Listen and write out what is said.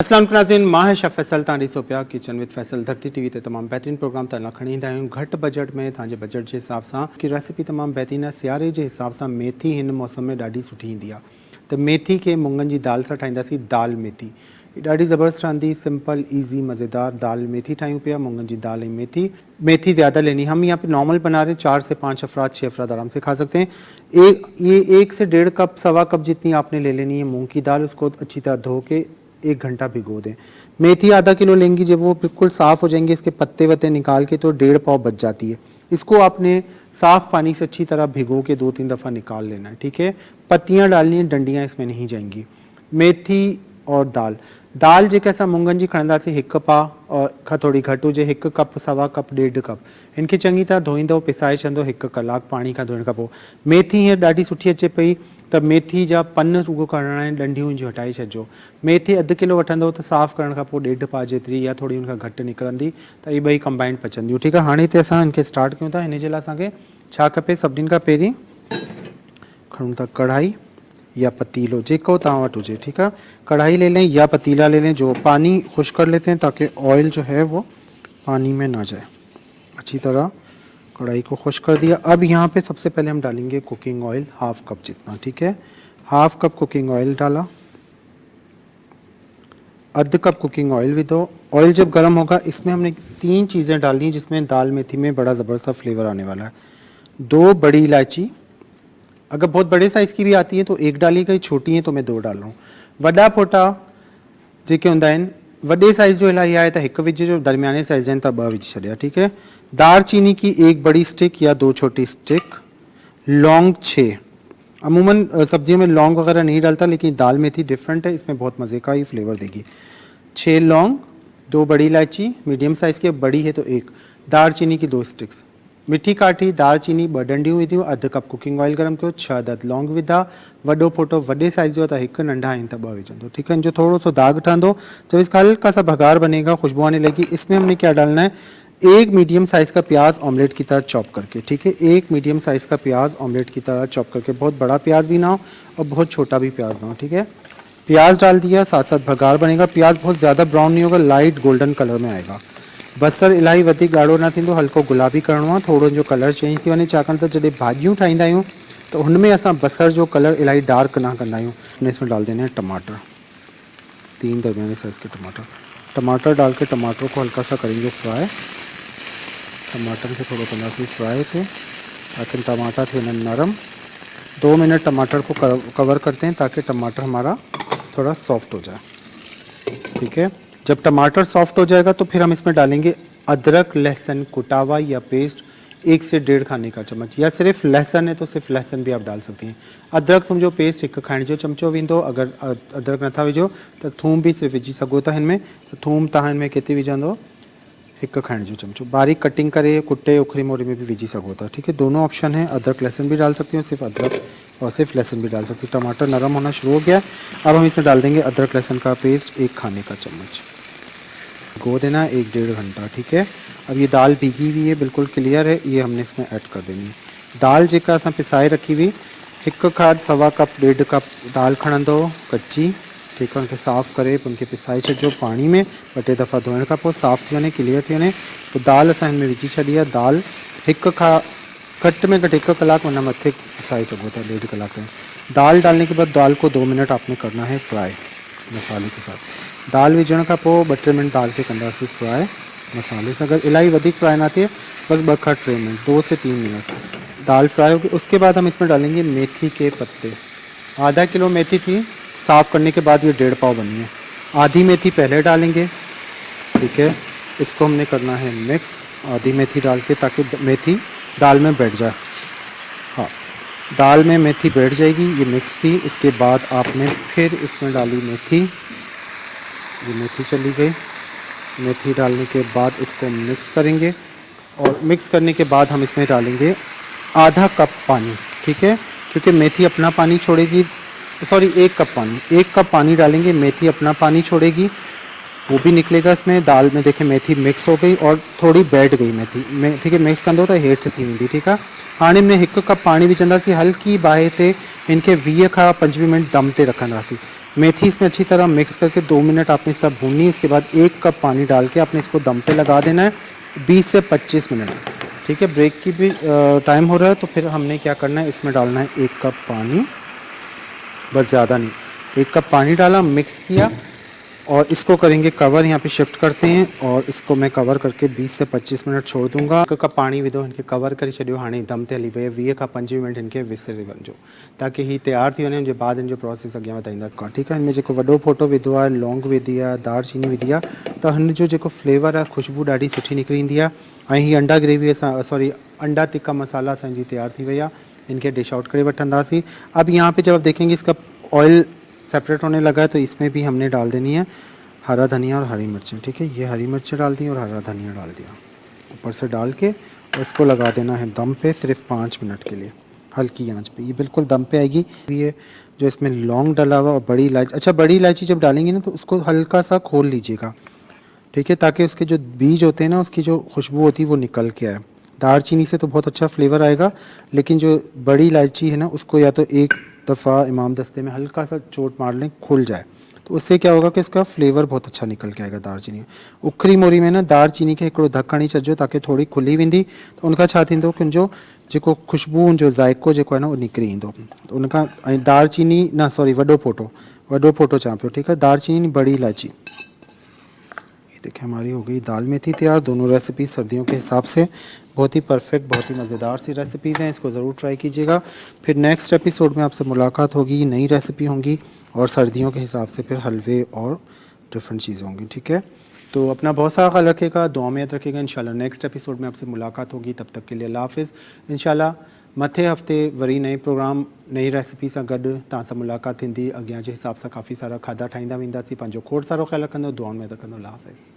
अस्सलाम वालेकुम नाज़रीन, मां है शेफ़ फैसल तां ॾिसो पिया किचन विद फैसल धरती टीवी ते तमामु बहितरीन प्रोग्राम तव्हां खणी ईंदा आहियूं घटि बजट में तव्हांजे बजट जे हिसाब सां की रेसिपी तमामु बहितरीन आहे। सियारे जे हिसाब सां मेथी हिन मौसम में ॾाढी सुठी ईंदी आहे। त मेथी खे मुङनि जी दाल सां ठाहींदासीं दाल मेथी। ॾाढी ज़बरदस्त रहंदी, सिंपल ईजी मज़ेदार दाल मेथी ठाहियूं पिया, मुङनि जी दाल ऐं मेथी। मेथी ज़्यादा लेनी, हम यहाँ पे नॉर्मल बना रहे हैं, 4 से 5 अफराद 6 अफराद आराम से खा सकते हैं। ये 1 से 1.5 कप सवा कप जितनी आपने ले लेनी है मूंग की दाल, उसको अच्छी तरह धो के 1 घंटा भिगो दें। मेथी आधा किलो लेंगी, जब वो बिल्कुल साफ़ हो जाएंगे इसके पत्ते वत्ते निकाल के तो 1.5 पाव बच जाती है। इसको आपने साफ़ पानी से अच्छी तरह भिगो के 2-3 दफ़ा निकाल लेना है, ठीक है। पत्तियाँ डालनी है, डंडियाँ इसमें नहीं जाएंगी। मेथी और दाल दाल जेके असां मुङनि जी खणंदासीं 1 पा और थोड़ी घटि हुजे 1 कप सवा कप 1.5 कप, इनखे चङी तरह धोईंदो पिसाए छॾंदो 1 कलाक पाणी खां धोइण खां पोइ। मेथी हीअं ॾाढी सुठी अचे पई त मेथी जा पन रुॻो कढणा आहिनि, डंडियूं जी हटाए छॾिजो। मेथी अधु किलो वठंदो त साफ़ु करण खां पोइ 1.5 पा जेतिरी या थोड़ी हुनखां घटि निकिरंदी, त इहे ॿई कंबाइंड पचंदियूं, ठीकु आहे। हाणे हिते असां हिनखे स्टार्ट कयूं था। हिन जे लाइ असांखे छा खपे, सभिनीनि खां पहिरीं खणूं था कढ़ाई या पतीलो, जेको तव्हां वटि हुजे, ठीक है। कढ़ाई ले लें या पतीला ले लें, जो पानी खुश कर लेते हैं ताकि ऑयल जो है वो पानी में ना जाए। अच्छी तरह कढ़ाई को खुश कर दिया। अब यहाँ पे सबसे पहले हम डालेंगे कुकिंग ऑयल 1/2 कप जितना, ठीक है। 1/2 कप कुकिंग ऑयल डाला, आधा कप कुकिंग ऑयल विदो। ऑयल जब गर्म होगा इसमें हमने 3 चीज़ें डालनी हैं जिसमें दाल मेथी में बड़ा ज़बरदस्त फ्लेवर आने वाला है। 2 बड़ी इलायची, अगर बहुत बड़े साइज़ की भी आती है तो 1 डालिएगा, छोटी है तो मैं 2 डाल रहा हूँ। वॾा फोटा जेके हूंदा आहिनि, वॾे साइज़ जो इलाही आहे त 1 विझिजो, दरमियाने साइज़ जा आहिनि त 2 विझी छॾिया, ठीक है। दार चीनी की 1 बड़ी स्टिक या 2 छोटी स्टिक। लौंग 6, अमूमन सब्जियों में लौंग वगैरह नहीं डालता, लेकिन दाल मेथी डिफरेंट है, इसमें बहुत मज़े का ही फ्लेवर देगी। 6 लौंग, 2 बड़ी इलायची मीडियम साइज़ की, बड़ी है तो 1। दार चीनी की 2 स्टिक्स। मिठी काठी दार चीनी 2 डंडियूं विधियूं, अधु कप कुकिंग ऑयल गरम कयो, 6 अदद लौंग विधा। वॾो फोटो वॾे साइज़ जो त 1, नंढा आहिनि त 2 विझंदो, ठीक है। इनजो थोड़ो सो दाग ठहंदो, जब इसका हल्का सा भगार बनेगा, खुशबू आने लगी, इसमें हमने क्या डालना है, 1 मीडियम साइज़ का प्याज ऑमलेट की तरह चॉप करके, ठीक है। 1 मीडियम साइज़ का प्याज ऑमलेट की तरह चॉप करके, बहुत बड़ा प्याज भी ना हो और बहुत छोटा भी प्याज ना हो, ठीक है। प्याज डाल दिया, साथ साथ भगार बनेगा। प्याज बहुत ज़्यादा ब्राउन नहीं होगा, लाइट गोल्डन कलर में आएगा। बसर इलाही वधीक ॻाढ़ो न थींदो, हल्को गुलाबी करिणो आहे, थोड़ो जो कलर चेंज थी वञे, छाकाणि त जॾहिं भाॼियूं ठाहींदा आहियूं त हुनमें असां बसर जो कलर इलाही डार्क न कंदा आहियूं। इसमें डाल देने हैं टमाटर, 3 दरमियाने साइज़ के टमाटर डाल के टमाटर को हल्का सा करेंगे फ्राई। टमाटर के थोड़ा कंदासीं फ्राई थे ताकि टमाटर थे नरम। 2 मिनट टमाटर को कवर करते हैं ताकि टमाटर हमारा थोड़ा सॉफ्ट हो जाए, ठीक है। जब टमाटर सॉफ्ट हो जाएगा तो फिर हम इसमें डालेंगे अदरक लहसुन कुटा हुआ या पेस्ट 1 से 1.5 खाने का चम्मच, या सिर्फ लहसुन है तो सिर्फ लहसुन भी आप डाल सकती हैं। अदरक थूम जो पेस्ट 1 खाइण जो चमचो विझो, अगर अदरक नथा विझो तो थूम भी सिर्फ विझी सघो था हिनमें। तो थूम तव्हां हिनमें केतिरी विझंदो, 1 खाइण जो चमचो। बारीक कटिंग करे कुटे उखरी मोरी में भी विझी सघो था, ठीक है। दोनों ऑप्शन है, अदरक लहसुन भी डाल सकती हूँ, सिर्फ अदरक और सिर्फ लहसुन भी डाल सकती हूँ। टमाटर नरम होना शुरू हो गया, अब हम इसमें डाल देंगे अदरक लहसुन का पेस्ट 1 खाने का चम्मच। भिगो देना 1-1.5 घंटा, ठीक है। अब ये दाल भीगी हुई है, बिल्कुल क्लियर है, ये हमने इसमें ऐड कर देनी है। दाल जेका असां पिसाए रखी हुई 1 खां सवा कप 1.5 कप दाल खणंदो कच्ची, ठीक है। उनखे साफ़ करे उनखे पिसाए छॾिजो पाणी में, 2-3 दफ़ा धोइण खां पोइ साफ़ थी वञे, क्लियर थी वञे, तो दाल असां हिन में विझी छॾी आहे। दाल 1 खां घटि में घटि 1 कलाक वरना मथे पिसाए सघो था, 1.5 कलाक में। दाल डालने के बाद दाल को 2 मिनट आपने करना है फ्राई मसाले के साथ। दाल विझण खां पोइ 2-3 मिनट दाल खे कंदासीं फ्राई मसाले से। अगर इलाही वधिक फ्राई ना थिए, बस 2 खां 3 मिनट, 2 से 3 मिनट दाल फ्राई होगी। उसके बाद हम इसमें डालेंगे मेथी के पत्ते। आधा किलो मेथी थी, साफ़ करने के बाद ये 1.5 पाव बनी है। आधी मेथी पहले डालेंगे, ठीक है। इसको हमने करना है मिक्स, आधी मेथी डाल के, ताकि मेथी दाल में बैठ जाए। हाँ, दाल में मेथी बैठ जाएगी, ये मिक्स की। इसके बाद आपने फिर इसमें डाली मेथी, ये मेथी चली गई। मेथी डालने के बाद इसको मिक्स करेंगे, और मिक्स करने के बाद हम इसमें डालेंगे आधा कप पानी, ठीक है, क्योंकि मेथी अपना पानी छोड़ेगी। सॉरी, 1 कप पानी, 1 कप पानी डालेंगे, मेथी अपना पानी छोड़ेगी, वो भी निकलेगा इसमें। दाल में देखें मेथी मिक्स हो गई और थोड़ी बैठ गई मेथी के मिक्स कंदो त हेठि थी वेंदी, ठीक है। हाणे में 1 कप पानी विझंदासीं, हल्की बाहि ते इनके 20 खां 25 मिनट दम ते रखंदासीं। मेथी इसमें अच्छी तरह मिक्स करके 2 मिनट आपने इसका भूननी है। इसके बाद 1 कप पानी डाल के आपने इसको दम पे लगा देना है 20 से 25 मिनट। ठीक है, ब्रेक की भी टाइम हो रहा है, तो फिर हमने क्या करना है, इसमें डालना है 1 कप पानी, बस ज़्यादा नहीं। 1 कप पानी डाला, मिक्स किया और इसको करेंगे कवर। यहाँ पे शिफ्ट करते हैं और इसको मैं कवर करके 20 से 25 मिनट छोड़ दूंगा। 1 कप पानी विधो इनके कवर करे छॾियो। हाणे दम ते हली वई 20 खां 25 मिनट इनके विसिरे वञिजो ताकि ही तैयार थी वञे। उनजे बाद इन जो प्रोसेस अॻियां वधाईंदासीं। ठीकु आहे, हिन में जेको वॾो फोटो विधो आहे, लौंग विधी आहे, दालचीनी विधी आहे, त हिन जो जेको फ्लेवर आहे, ख़ुशबू ॾाढी सुठी निकिरी ईंदी आहे। ऐं हीअ अंडा ग्रेवी सॉरी अंडा टिक्का मसाला असांजी तैयार थी वई आहे। इनके डिश आउट करे वठंदासीं। अब यहाँ पे जब आप देखेंगे इसका ऑयल सेपरेट होने लगा है, तो इसमें भी हमने डाल देनी है हरा धनिया और हरी मिर्चें। ठीक है, ये हरी मिर्चें डाल दी और हरा धनिया डाल दिया ऊपर से डाल के, और इसको लगा देना है दम पे सिर्फ 5 मिनट के लिए हल्की आंच पे। ये बिल्कुल दम पे आएगी। ये जो इसमें लौंग डाला हुआ और बड़ी इलायची, अच्छा बड़ी इलायची जब डालेंगे ना तो उसको हल्का सा खोल लीजिएगा। ठीक है, ताकि उसके जो बीज होते हैं ना, उसकी जो खुशबू होती है वो निकल के आए। दालचीनी से तो बहुत अच्छा फ्लेवर आएगा, लेकिन जो बड़ी इलायची है ना, उसको या तो एक दफ़ा इमाम दस्ते में हल्का सा चोट मार लें, खुल जाए, तो उससे क्या होगा कि इसका फ्लेवर बहुत अच्छा निकल के आएगा दालचीनी। उखरी मोरी में ना दालचीनी के हिकिड़ो ढकण ई छॾिजो ताकि थोड़ी खुली वेंदी, तो उनखां छा थींदो कि उनजो जेको खुशबू, उनजो ज़ाइको जेको आहे न, उहो निकिरी ईंदो। तो उनखां ऐं दालचीनी न सॉरी वॾो फोटो चवां पियो। ठीकु है, दालचीनी बड़ी इलायची। ये देखिए हमारी हो गई दाल मेथी तैयार। दोनों रेसिपीज़ सर्दियों के हिसाब से बहुत ही परफेक्ट, बहुत ही मज़ेदार सी रेसिपीज़ हैं। इसको ज़रूर ट्राई कीजिएगा। फिर नेक्स्ट एपिसोड में आपसे मुलाकात होगी, नई रेसिपी होंगी और सर्दियों के हिसाब से फिर हलवे और डिफरेंट चीज़ें होंगी। ठीक है, तो अपना बहुत सारा ख्याल रखिएगा, दुआ में याद रखिएगा। इंशाल्लाह नेक्स्ट एपिसोड में आपसे मुलाकात होगी। तब तक के लिए अल्लाह हाफ़िज़। इंशाल्लाह मथे हफ़्ते वरी नए प्रोग्राम, नई रेसिपी सां गॾु तव्हां सां मुलाकात थींदी। अॻियां जे हिसाब सां काफ़ी सारा खाधा ठाहींदा वेंदासीं। पंहिंजो खोड़ सारो ख्यालु रखंदो, दुआ में यादि रखंदो। अल्लाह हाफ़िज़।